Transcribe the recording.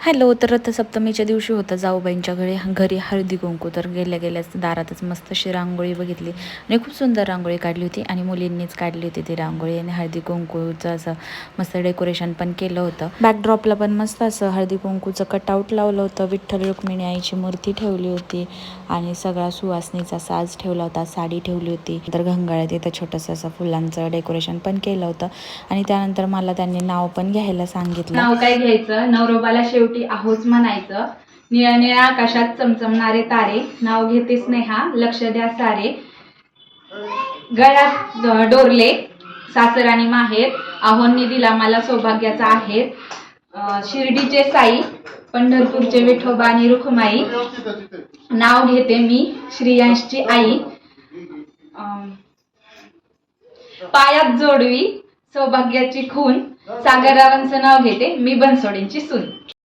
Hello. तर रथसप्तमीच्या दिवशी होतं जाऊबाईंच्या घरी हळदी कुंकू. तर गेल्या गेल्याच दारातच मस्त अशी रांगोळी बघितली आणि खूप सुंदर रांगोळी काढली होती आणि मुलींनीच काढली होती ती रांगोळी. आणि हळदी कुंकूचं असं मस्त डेकोरेशन पण केलं होतं. बॅकड्रॉपला पण मस्त असं हळदी कुंकूचं कटआउट लावलं होतं. विठ्ठल रुक्मिणी आईची मूर्ती ठेवली होती आणि सगळा सुवासनीचा साज ठेवला होता, साडी ठेवली होती. तर घंगाळ्यात इथं छोटंसं असं फुलांचं डेकोरेशन पण केलं होतं. आणि त्यानंतर मला त्यांनी नाव पण घ्यायला सांगितलं. नाव काय घ्यायचं? नवरोबाला शेवटी आहोच म्हणायचं. निळ्या निळ्या आकाशात चमचमणारे तारे, नाव घेते स्नेहा, लक्ष द्या सारे. गळ्यात डोरले सासर आणि माहेर, आहोंनी दिला मला सौभाग्याचा आहेर. शिर्डीचे साई, पंढरपूरचे विठोबा आणि रुखमाई, नाव घेते मी श्रीयांशची आई. पायात जोडवी सौभाग्याची खून, सागरावांचं नाव घेते मी बनसोडींची सून.